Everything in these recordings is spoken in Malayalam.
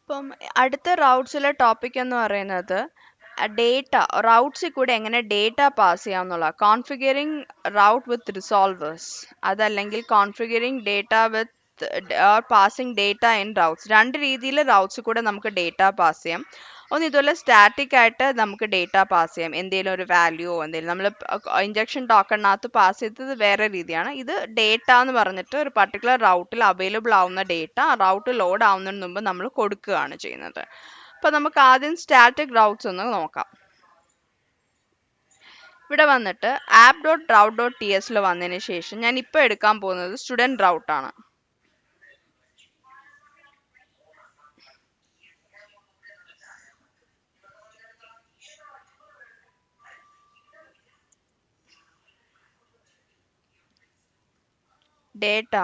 ഇപ്പം അടുത്ത റൗട്ട്സിലെ ടോപ്പിക് എന്ന് പറയുന്നത് ഡേറ്റ റൗട്ട്സിൽ കൂടെ എങ്ങനെ ഡേറ്റ പാസ് ചെയ്യാമെന്നുള്ള കോൺഫിഗറിങ് റൗട്ട് വിത്ത് റിസോൾവേഴ്സ് അതല്ലെങ്കിൽ configuring data with passing data in routes. രണ്ട് രീതിയിൽ റൗട്ട്സിൽ കൂടെ നമുക്ക് ഡേറ്റ പാസ് ചെയ്യാം. ഒന്ന് ഇതുപോലെ സ്റ്റാറ്റിക് ആയിട്ട് നമുക്ക് ഡേറ്റ പാസ് ചെയ്യാം, എന്തെങ്കിലും ഒരു വാല്യൂ എന്തെങ്കിലും നമ്മൾ ഇഞ്ചക്ഷൻ ടോക്കണിനകത്ത് പാസ് ചെയ്തത് വേറെ രീതിയാണ്. ഇത് ഡേറ്റ എന്ന് പറഞ്ഞിട്ട് ഒരു പർട്ടിക്കുലർ റൗട്ടിൽ അവൈലബിൾ ആവുന്ന ഡേറ്റ റൗട്ട് ലോഡ് ആവുന്നതിന് മുമ്പ് നമ്മൾ കൊടുക്കുകയാണ് ചെയ്യുന്നത്. അപ്പോൾ നമുക്ക് ആദ്യം സ്റ്റാറ്റിക് റൗട്ട്സ് ഒന്ന് നോക്കാം. ഇവിടെ വന്നിട്ട് app.route.ts വന്നതിന് ശേഷം ഞാൻ ഇപ്പോൾ എടുക്കാൻ പോകുന്നത് സ്റ്റുഡൻറ് റൗട്ടാണ്. Data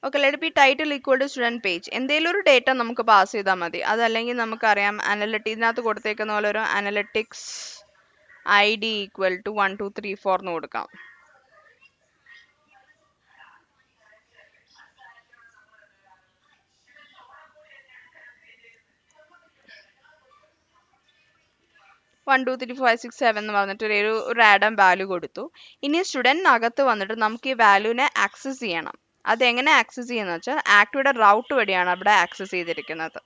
okay, let be title equal to student page. എന്തെങ്കിലും ഒരു ഡേറ്റ നമുക്ക് പാസ് ചെയ്താൽ മതി. അതല്ലെങ്കിൽ നമുക്കറിയാം ഇതിനകത്ത് കൊടുത്തേക്കുന്ന പോലെ ഒരു അനലറ്റിക്സ് ID ഈക്വൽ ടു 1 2 3 4 എന്ന് കൊടുക്കാം. One two three five six seven എന്ന് പറഞ്ഞിട്ട് ഒരു റാൻഡം വാല്യൂ കൊടുത്തു. ഇനി സ്റ്റുഡൻറ്റിനകത്ത് വന്നിട്ട് നമുക്ക് ഈ വാല്യൂവിനെ ആക്സസ് ചെയ്യണം. അതെങ്ങനെ ആക്സസ് ചെയ്യുന്നത് വെച്ചാൽ ആക്ടിവിയുടെ റൗട്ട് വഴിയാണ് അവിടെ ആക്സസ് ചെയ്തിരിക്കുന്നത്.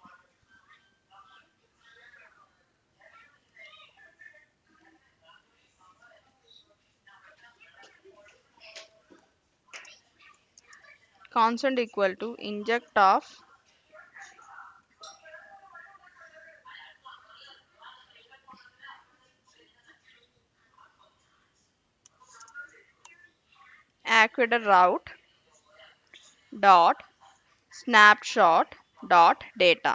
constant equal to inject of acquire route dot snapshot dot data.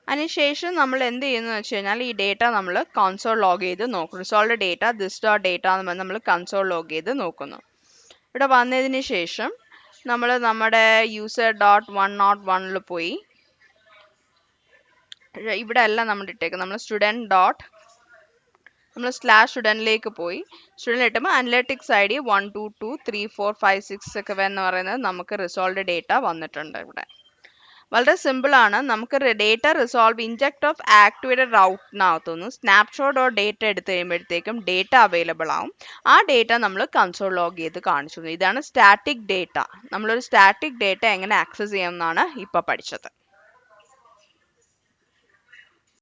അതിനുശേഷം നമ്മൾ എന്ത് ചെയ്യുന്നത് വെച്ച് കഴിഞ്ഞാൽ ഈ ഡേറ്റ നമ്മൾ കൺസോൾ ലോഗ് ചെയ്ത് നോക്കും. Resolve data this dot data എന്ന് പറഞ്ഞ് നമ്മൾ കൺസോൾ ലോഗ് ചെയ്ത് നോക്കുന്നു. ഇവിടെ വന്നതിന് ശേഷം നമ്മൾ നമ്മുടെ യൂസർ ഡോട്ട് 101 പോയി ഇവിടെ അല്ല നമ്മൾ ഇട്ടേക്കും, നമ്മൾ സ്ലാഷ് സ്റ്റുഡൻറ്റിലേക്ക് പോയി സ്റ്റുഡൻറ്റ് ഇട്ടുമ്പോൾ അനലറ്റിക്സ് ID 1 2 2 3 4 5 6 ഒക്കെ എന്ന് പറയുന്നത് നമുക്ക് റിസോൾവ് ഡേറ്റ വന്നിട്ടുണ്ട്. ഇവിടെ വളരെ സിമ്പിൾ ആണ്. നമുക്ക് data resolve inject of activated റൗട്ടിനകത്തുനിന്ന് സ്നാപ്ഷോട്ട് ഓർ ഡേറ്റ എടുത്ത് കഴിയുമ്പോഴത്തേക്കും ഡേറ്റ അവൈലബിൾ ആവും. ആ ഡേറ്റ നമ്മൾ കൺസോൾ ലോഗ് ചെയ്ത് കാണിച്ചു. ഇതാണ് സ്റ്റാറ്റിക് ഡേറ്റ. നമ്മളൊരു സ്റ്റാറ്റിക് ഡേറ്റ എങ്ങനെ ആക്സസ് ചെയ്യാമെന്നാണ് ഇപ്പോൾ പഠിച്ചത്.